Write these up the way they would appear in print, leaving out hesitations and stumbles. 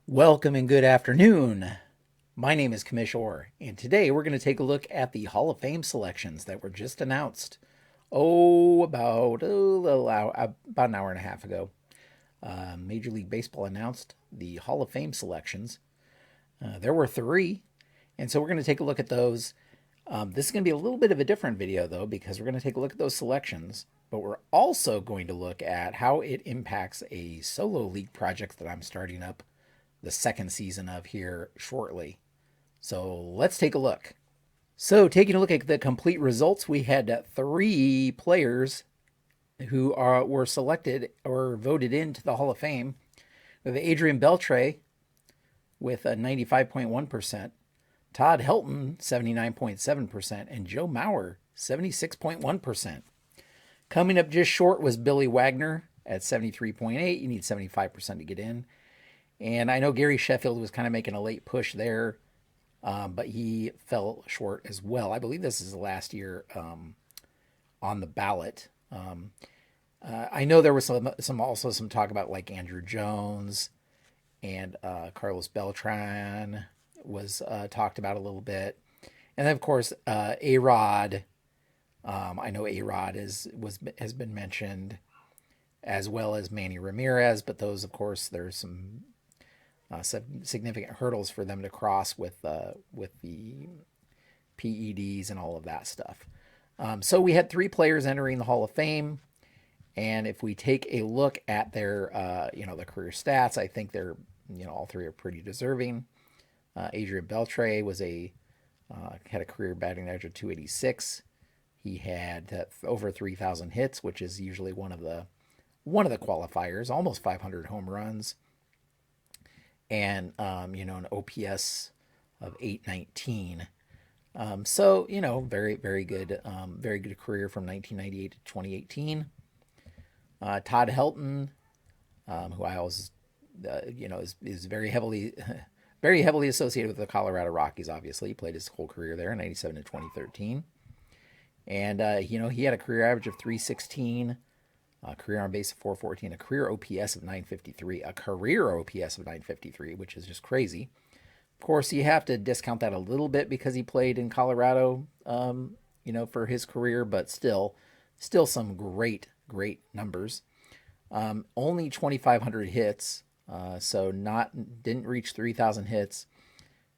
Welcome and good afternoon. My name is Commish Orr, and today we're going to take a look at the Hall of Fame selections that were just announced. About an hour and a half ago. Major League Baseball announced the Hall of Fame selections. There were three, and so we're going to take a look at those. This is going to be a little bit of a different video, though, because we're going to take a look at those selections, but we're also going to look at how it impacts a solo league project that I'm starting up the second season of here shortly. So let's take a look. So, taking a look at the complete results, we had three players who were selected or voted into the Hall of Fame. We have Adrian Beltre with a 95.1%, Todd Helton 79.7%, and Joe Mauer 76.1%. Coming up just short was Billy Wagner at 73.8. You need 75% to get in. And I know Gary Sheffield was kind of making a late push there, but he fell short as well. I believe this is the last year on the ballot. I know there was some talk about like Andrew Jones and Carlos Beltran was talked about a little bit, and then of course A-Rod. I know A-Rod has been mentioned, as well as Manny Ramirez, but those, of course, there's some significant hurdles for them to cross with the PEDs and all of that stuff. So we had three players entering the Hall of Fame, and if we take a look at their the career stats, I think they're all three are pretty deserving. Adrian Beltre had a career batting average of 286. He had over 3,000 hits, which is usually one of the qualifiers. Almost 500 home runs, and an OPS of 819. So very very good, very good career from 1998 to 2018. Todd Helton, who I always is very heavily very heavily associated with the Colorado Rockies. Obviously, he played his whole career there in 97 to 2013, and he had a career average of 316. Career on base of 414, a career OPS of 953, which is just crazy. Of course, you have to discount that a little bit because he played in Colorado, for his career, but still some great numbers. Only 2,500 hits, so didn't reach 3,000 hits.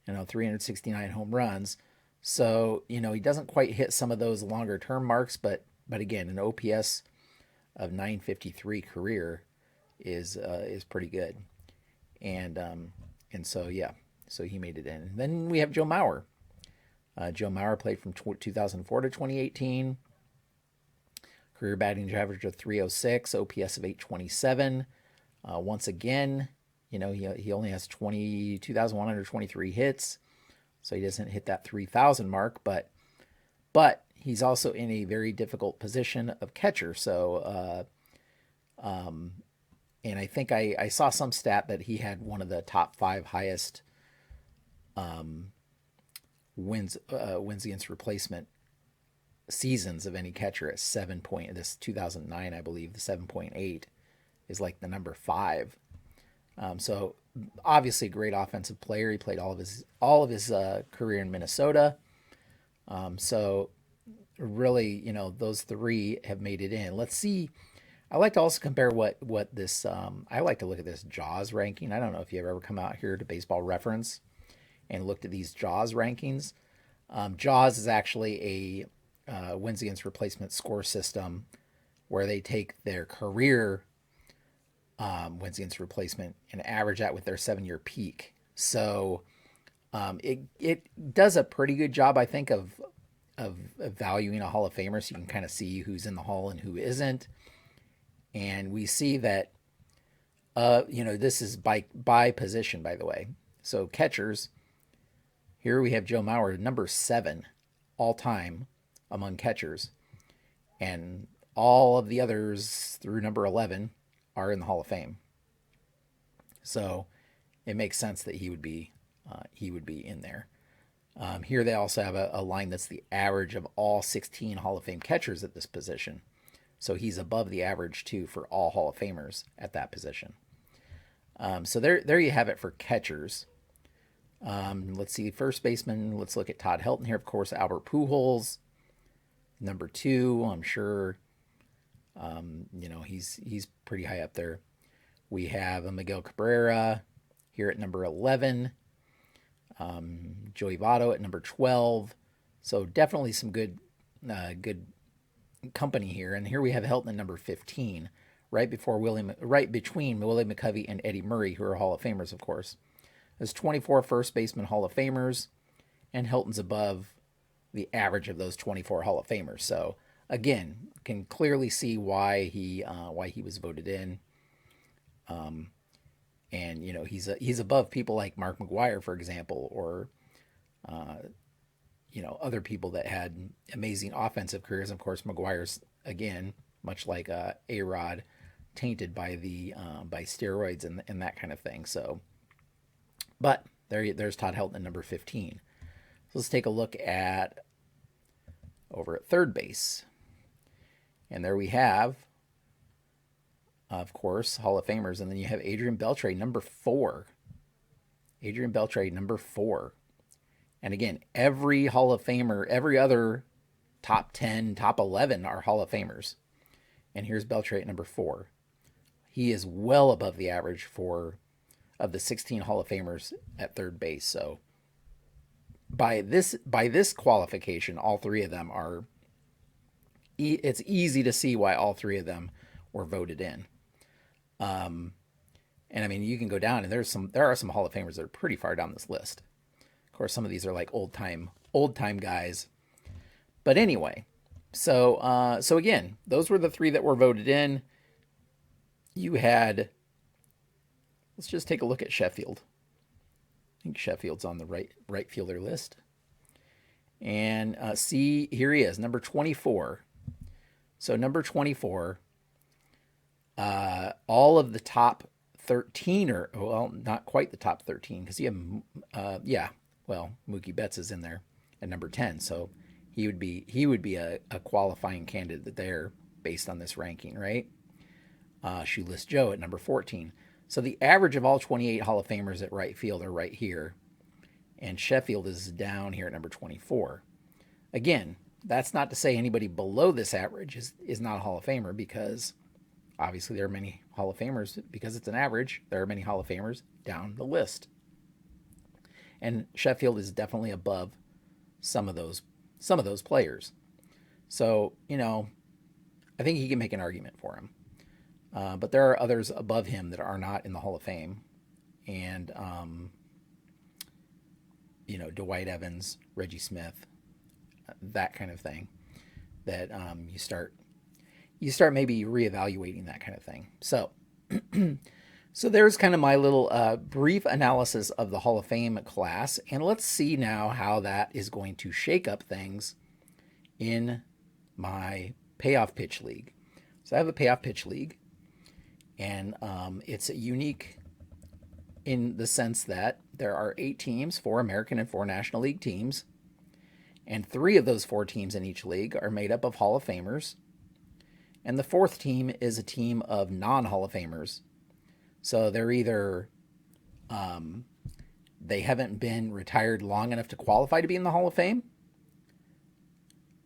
369 home runs. So he doesn't quite hit some of those longer term marks, but again, an OPS of 953 career is pretty good, and so he made it in. And then we have Joe Mauer. Joe Mauer played from 2004 to 2018. Career batting average of 306, OPS of 827. Once again, he only has 2,123 hits, so he doesn't hit that 3,000 mark, but he's also in a very difficult position of catcher. So, and I think I saw some stat that he had one of the top 5 highest wins against replacement seasons of any catcher at 7 point. This 2009, I believe, the 7.8 is like the number 5. So obviously, a great offensive player. He played all of his career in Minnesota. So really, those three have made it in. Let's see. I like to also compare what this. I like to look at this JAWS ranking. I don't know if you've ever come out here to Baseball Reference and looked at these JAWS rankings. JAWS is actually a wins against replacement score system where they take their career wins against replacement and average that with their 7-year peak. So it does a pretty good job, I think, of valuing a Hall of Famer, so you can kind of see who's in the Hall and who isn't. And we see that, this is by position, by the way. So catchers, here we have Joe Mauer, number 7 all time among catchers, and all of the others through number 11 are in the Hall of Fame. So it makes sense that he would be in there. Here they also have a line that's the average of all 16 Hall of Fame catchers at this position. So he's above the average, too, for all Hall of Famers at that position. So there you have it for catchers. Let's see, first baseman. Let's look at Todd Helton here. Of course, Albert Pujols, number 2. I'm sure, he's pretty high up there. We have Miguel Cabrera here at number 11. Joey Votto at number 12. So definitely some good company here. And here we have Helton at number 15, right between Willie McCovey and Eddie Murray, who are Hall of Famers, of course. There's 24 first baseman Hall of Famers, and Helton's above the average of those 24 Hall of Famers. So again, can clearly see why he was voted in. And he's above people like Mark McGwire, for example, or other people that had amazing offensive careers. Of course, McGwire's, again, much like A-Rod, tainted by by steroids and that kind of thing. So, but there's Todd Helton at number 15. So let's take a look over at third base. And there we have, of course, Hall of Famers. And then you have Adrian Beltre, number 4. Adrian Beltre, number 4. And again, every Hall of Famer, every other top 10, top 11 are Hall of Famers. And here's Beltre at number 4. He is well above the average of the 16 Hall of Famers at third base. So by this qualification, all 3 of them are, it's easy to see why all 3 of them were voted in. And I mean, you can go down and there are some Hall of Famers that are pretty far down this list. Of course, some of these are like old time guys. But anyway, so again, those were the 3 that were voted in. You had, let's just take a look at Sheffield. I think Sheffield's on the right fielder list. And see, here he is, number 24. So number 24, all of the top 13 not quite the top 13, because you have, Mookie Betts is in there at number 10. So he would be a qualifying candidate there based on this ranking, right? Shoeless Joe at number 14. So the average of all 28 Hall of Famers at right field are right here. And Sheffield is down here at number 24. Again, that's not to say anybody below this average is not a Hall of Famer, because obviously there are many Hall of Famers, because it's an average, there are many Hall of Famers down the list. And Sheffield is definitely above some of those players. So, I think he can make an argument for him. But there are others above him that are not in the Hall of Fame. And, Dwight Evans, Reggie Smith, that kind of thing, that you start maybe reevaluating that kind of thing. So, so there's kind of my little brief analysis of the Hall of Fame class. And let's see now how that is going to shake up things in my Payoff Pitch League. So I have a Payoff Pitch League. And it's unique in the sense that there are 8 teams, 4 American and 4 National League teams. And 3 of those 4 teams in each league are made up of Hall of Famers. And the 4th team is a team of non-Hall of Famers. So they're either, they haven't been retired long enough to qualify to be in the Hall of Fame.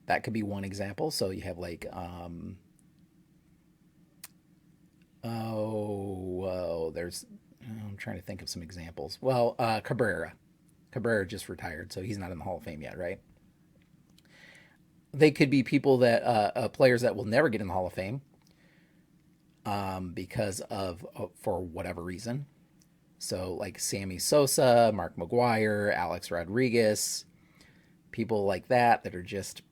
That could be one example. So you have like, I'm trying to think of some examples. Well, Cabrera just retired, so he's not in the Hall of Fame yet, right? They could be people that players that will never get in the Hall of Fame because of for whatever reason. So like Sammy Sosa, Mark McGwire, Alex Rodriguez, people like that are just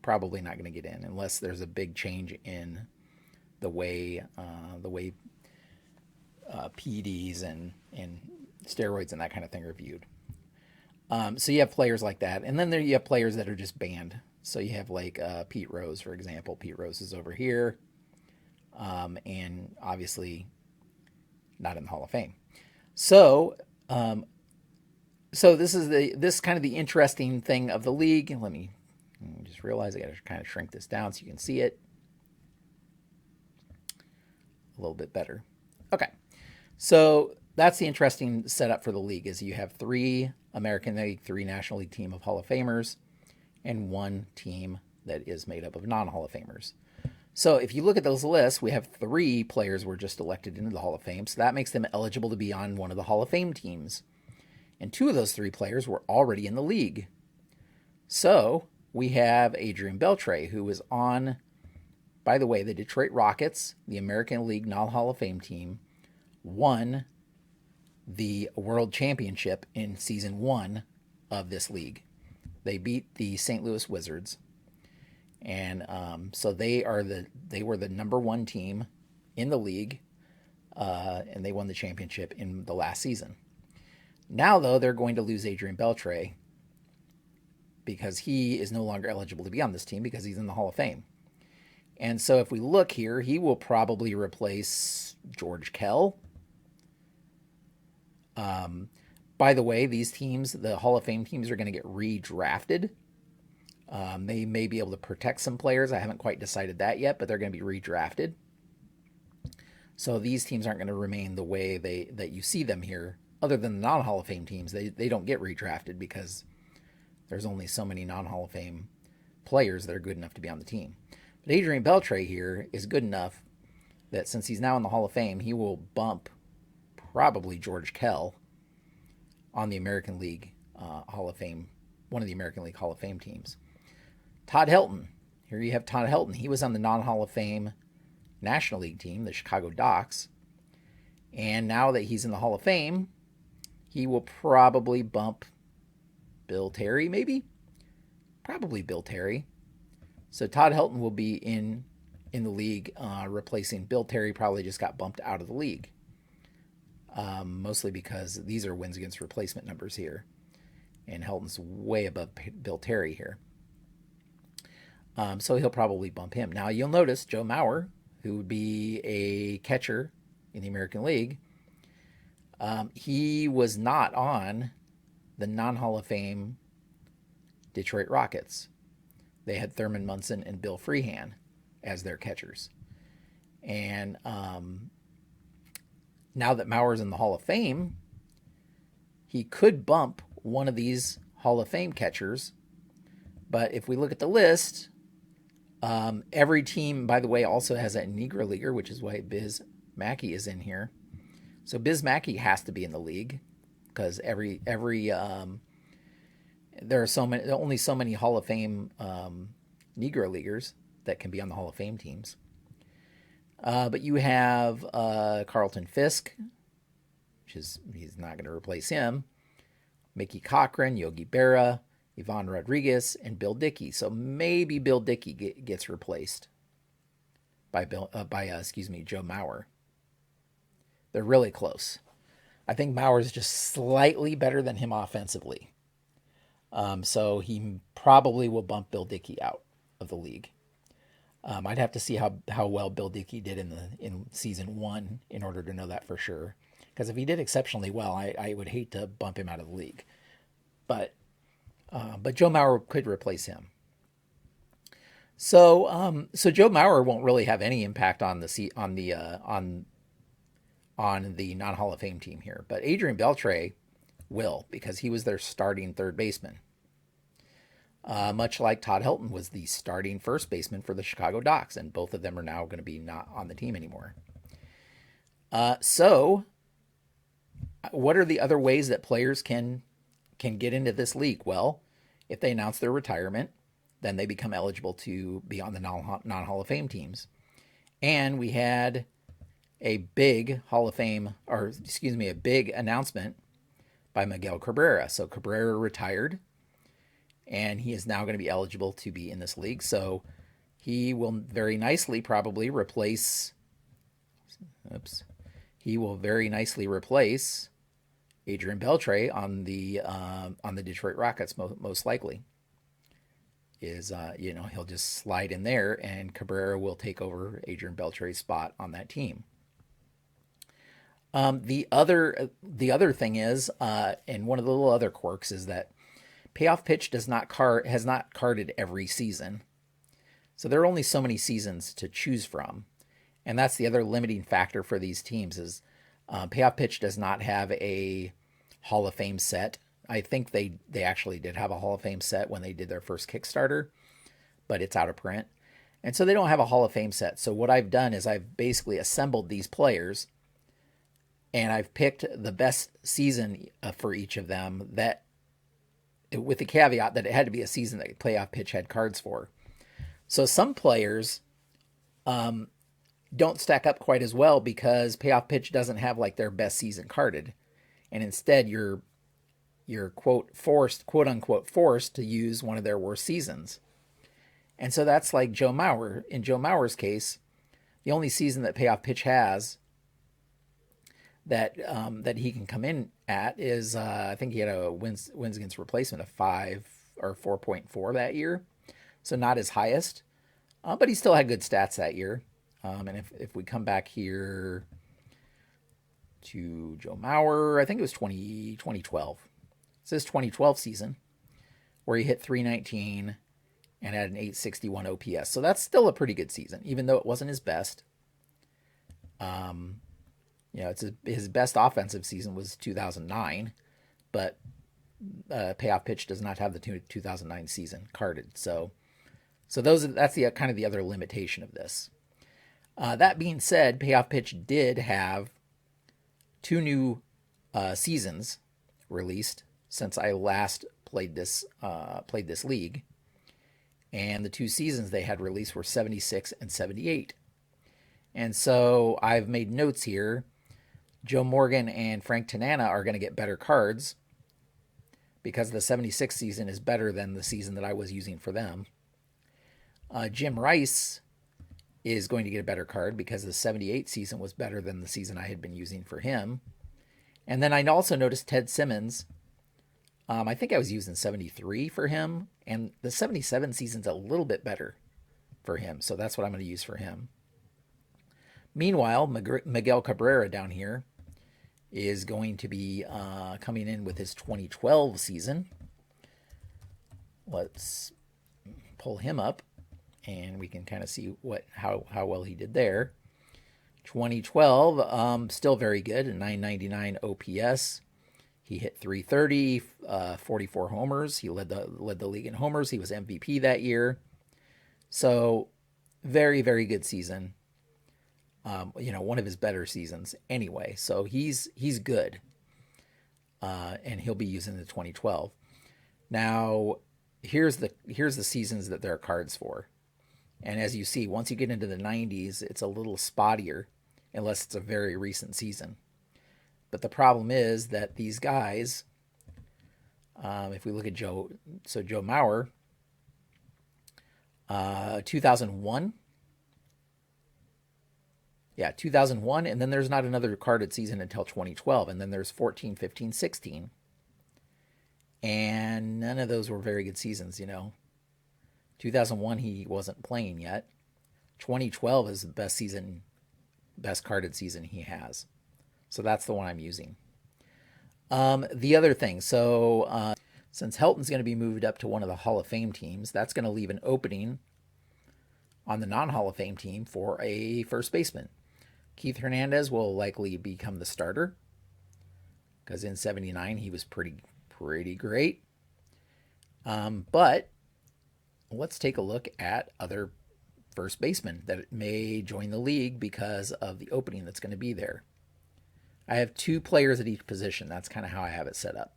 probably not going to get in unless there's a big change in the way PEDs and steroids and that kind of thing are viewed. So you have players like that. And then you have players that are just banned. So you have like Pete Rose, for example. Pete Rose is over here. And obviously not in the Hall of Fame. So this is this kind of the interesting thing of the league. Let me just realize I got to kind of shrink this down so you can see it a little bit better. Okay. So that's the interesting setup for the league is you have 3 American League, 3 National League team of Hall of Famers, and 1 team that is made up of non-Hall of Famers. So if you look at those lists, we have 3 players were just elected into the Hall of Fame. So that makes them eligible to be on one of the Hall of Fame teams. And 2 of those 3 players were already in the league. So we have Adrian Beltre, who was on, by the way, the Detroit Rockets, the American League non-Hall of Fame team, won the World Championship in season 1 of this league. They beat the St. Louis Wizards. And so they were the number 1 team in the league, and they won the championship in the last season. Now, though, they're going to lose Adrian Beltre because he is no longer eligible to be on this team because he's in the Hall of Fame. And so if we look here, he will probably replace George Kell. By the way, these teams, the Hall of Fame teams, are going to get redrafted. They may be able to protect some players. I haven't quite decided that yet, but they're going to be redrafted. So these teams aren't going to remain the way that you see them here. Other than the non-Hall of Fame teams, they don't get redrafted because there's only so many non-Hall of Fame players that are good enough to be on the team. But Adrian Beltre here is good enough that since he's now in the Hall of Fame, he will bump probably George Kell on the American League Hall of Fame, one of the American League Hall of Fame teams. Todd Helton. Here you have Todd Helton. He was on the non-Hall of Fame National League team, the Chicago Docks. And now that he's in the Hall of Fame, he will probably bump Bill Terry, maybe? Probably Bill Terry. So Todd Helton will be in the league replacing Bill Terry. Probably just got bumped out of the league. Mostly because these are wins against replacement numbers here. And Helton's way above Bill Terry here. So he'll probably bump him. Now you'll notice Joe Mauer, who would be a catcher in the American League, he was not on the non-Hall of Fame Detroit Rockets. They had Thurman Munson and Bill Freehan as their catchers. And now that Mauer's in the Hall of Fame, he could bump one of these Hall of Fame catchers. But if we look at the list, every team, by the way, also has a Negro Leaguer, which is why Biz Mackey is in here. So Biz Mackey has to be in the league because there are only so many Hall of Fame Negro Leaguers that can be on the Hall of Fame teams. But you have Carlton Fisk, he's not going to replace him. Mickey Cochran, Yogi Berra, Ivan Rodriguez, and Bill Dickey. So maybe Bill Dickey gets replaced by Joe Mauer. They're really close. I think Mauer's just slightly better than him offensively. So he probably will bump Bill Dickey out of the league. I'd have to see how well Bill Dickey did in season 1 in order to know that for sure. Because if he did exceptionally well, I would hate to bump him out of the league. But Joe Mauer could replace him. So Joe Mauer won't really have any impact on the non-Hall of Fame team here, but Adrian Beltre will because he was their starting third baseman. Much like Todd Helton was the starting first baseman for the Chicago Docks, and both of them are now going to be not on the team anymore. So, what are the other ways that players can get into this league? Well, if they announce their retirement, then they become eligible to be on the non-Hall of Fame teams. And we had a big a big announcement by Miguel Cabrera. So Cabrera retired, and he is now going to be eligible to be in this league. So he will very nicely probably replace Adrian Beltre on the Detroit Rockets, most likely. He'll just slide in there, and Cabrera will take over Adrian Beltre's spot on that team. The other thing is, and one of the little other quirks is that Payoff Pitch has not carded every season, so there are only so many seasons to choose from, and that's the other limiting factor for these teams is Payoff Pitch does not have a Hall of Fame set. I think they actually did have a Hall of Fame set when they did their first Kickstarter, but it's out of print. And so they don't have a Hall of Fame set. So what I've done is I've basically assembled these players, and I've picked the best season for each of them, that with the caveat that it had to be a season that Payoff Pitch had cards for. So some players don't stack up quite as well because Payoff Pitch doesn't have like their best season carded, and instead you're quote unquote forced to use one of their worst seasons. And so that's like Joe Mauer. In Joe Mauer's case, the only season that Payoff Pitch has that he can come in at is I think he had a wins against replacement of 5 or 4.4 that year, so not his highest, but he still had good stats that year. And if we come back here to Joe Mauer, I think it was 2012. It's his 2012 season where he hit 319 and had an 861 OPS. So that's still a pretty good season, even though it wasn't his best. It's his best offensive season was 2009, but Payoff Pitch does not have the 2009 season carded. So that's the kind of the other limitation of this. That being said, Payoff Pitch did have 2 new seasons released since I last played this league, and the 2 seasons they had released were 76 and 78. And so I've made notes here. Joe Morgan and Frank Tanana are going to get better cards because the 76 season is better than the season that I was using for them. Jim Rice is going to get a better card because the 78 season was better than the season I had been using for him. And then I also noticed Ted Simmons. I think I was using 73 for him, and the 77 season's a little bit better for him, so that's what I'm going to use for him. Meanwhile, Miguel Cabrera down here is going to be coming in with his 2012 season. Let's pull him up, and we can kind of see how well he did there. 2012, still very good, a 999 OPS. He hit 330, 44 homers. He led the league in homers. He was MVP that year. So very, very good season. One of his better seasons anyway. So he's good. And he'll be using the 2012. Now, here's the seasons that there are cards for. And as you see, once you get into the 90s, it's a little spottier unless it's a very recent season. But the problem is that these guys, if we look at Joe Mauer, 2001. Yeah, 2001, and then there's not another carded season until 2012, and then there's 14, 15, 16. And none of those were very good seasons, 2001, he wasn't playing yet. 2012 is the best carded season he has. So that's the one I'm using. The other thing, since Helton's going to be moved up to one of the Hall of Fame teams, that's going to leave an opening on the non-Hall of Fame team for a first baseman. Keith Hernandez will likely become the starter because in 79 he was pretty great. But let's take a look at other first basemen that may join the league because of the opening that's going to be there. I have 2 players at each position. That's kind of how I have it set up.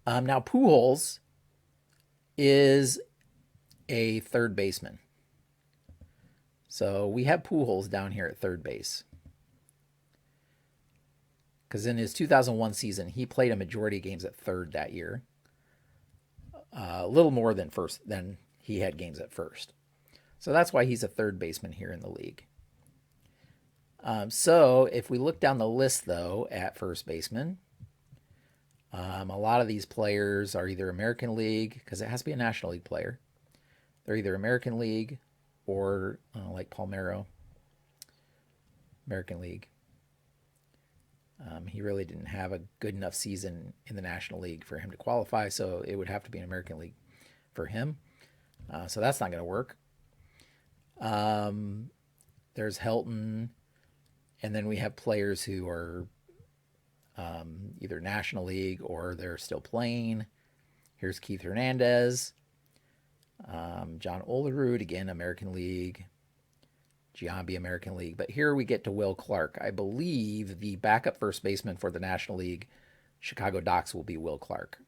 Now, Pujols is a third baseman. So we have Pujols down here at third base. Because in his 2001 season, he played a majority of games at third that year. A little more than he had games at first. So that's why he's a third baseman here in the league. So if we look down the list, though, at first baseman, a lot of these players are either American League, because it has to be a National League player. They're either American League or like Palmeiro, American League. He really didn't have a good enough season in the National League for him to qualify, so it would have to be an American League for him. So that's not going to work. There's Helton. And then we have players who are either National League or they're still playing. Here's Keith Hernandez, John Olerud, again, American League, Giambi, American League. But here we get to Will Clark. I believe the backup first baseman for the National League, Chicago Docks, will be Will Clark.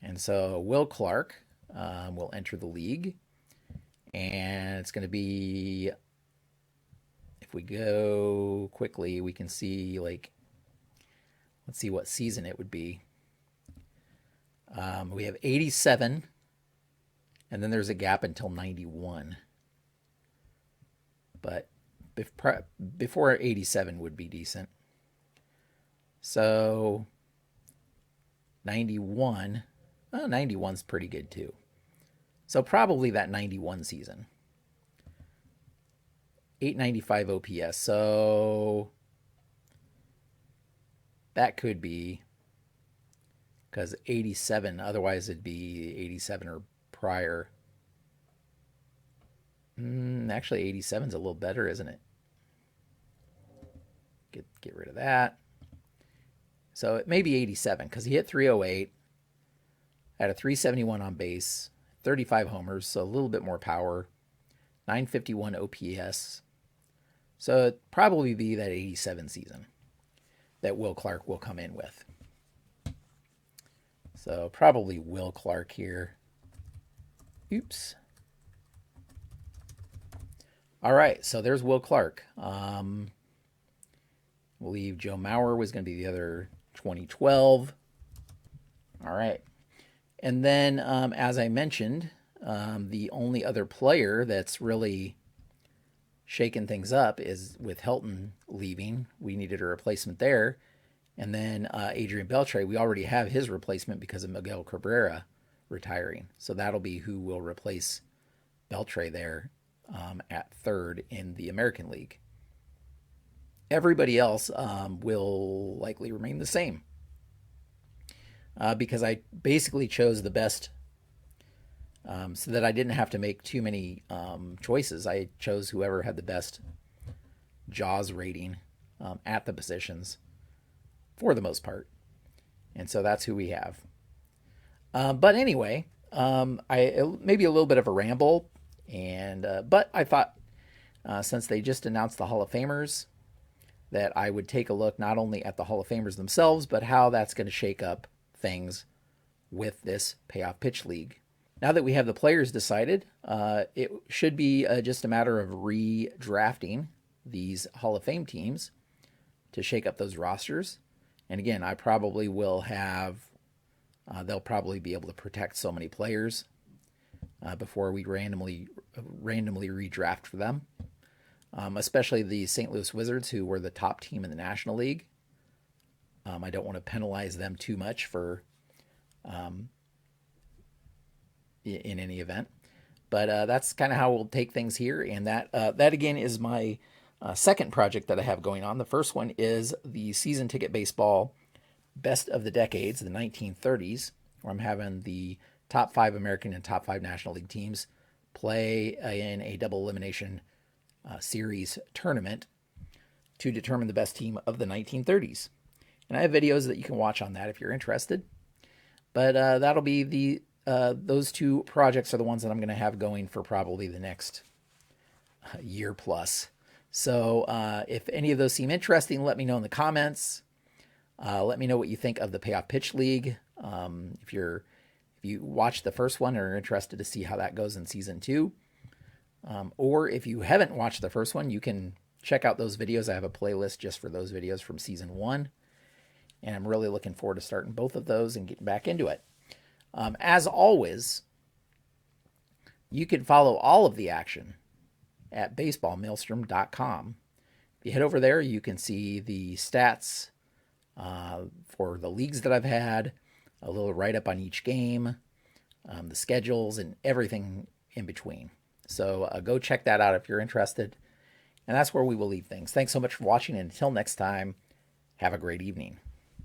And so Will Clark will enter the league. And it's going to be, if we go quickly, we can see, like, let's see what season it would be. We have 87, and then there's a gap until 91. But before 87 would be decent. So 91, 91's pretty good too. So probably that 91 season. 895 OPS. So that could be, because 87, otherwise it'd be 87 or prior. Actually, 87's a little better, isn't it? Get rid of that. So it may be 87 because he hit 308, had a 371 on base, 35 homers, so a little bit more power, 951 OPS. So it'd probably be that 87 season that Will Clark will come in with. So probably Will Clark here. Oops. All right, so there's Will Clark. I believe Joe Mauer was going to be the other 2012. All right. And then, as I mentioned, the only other player that's really shaken things up is with Helton leaving. We needed a replacement there. And then Adrian Beltre, we already have his replacement because of Miguel Cabrera retiring. So that'll be who will replace Beltre there at third in the American League. Everybody else will likely remain the same because I basically chose the best so that I didn't have to make too many choices. I chose whoever had the best JAWS rating at the positions for the most part. And so that's who we have. But anyway, maybe a little bit of a ramble, but I thought since they just announced the Hall of Famers, that I would take a look not only at the Hall of Famers themselves, but how that's going to shake up things with this Payoff Pitch League. Now that we have the players decided, it should be just a matter of redrafting these Hall of Fame teams to shake up those rosters. And again, I probably will have, they'll probably be able to protect so many players before we randomly redraft for them. Especially the St. Louis Wizards, who were the top team in the National League. I don't want to penalize them too much for in any event. But that's kind of how we'll take things here. And that again is my second project that I have going on. The first one is the Season Ticket Baseball Best of the Decades, the 1930s, where I'm having the top 5 American and top 5 National League teams play in a double elimination series tournament to determine the best team of the 1930s. And I have videos that you can watch on that if you're interested. But that'll be those two projects are the ones that I'm going to have going for probably the next year plus. So if any of those seem interesting, let me know in the comments. Let me know what you think of the Payoff Pitch League. If you watched the first one and are interested to see how that goes in season 2. Or if you haven't watched the first one, you can check out those videos. I have a playlist just for those videos from season 1. And I'm really looking forward to starting both of those and getting back into it. As always, you can follow all of the action at baseballmaelstrom.com. If you head over there, you can see the stats for the leagues that I've had, a little write-up on each game, the schedules, and everything in between. So go check that out if you're interested. And that's where we will leave things. Thanks so much for watching. And until next time, have a great evening.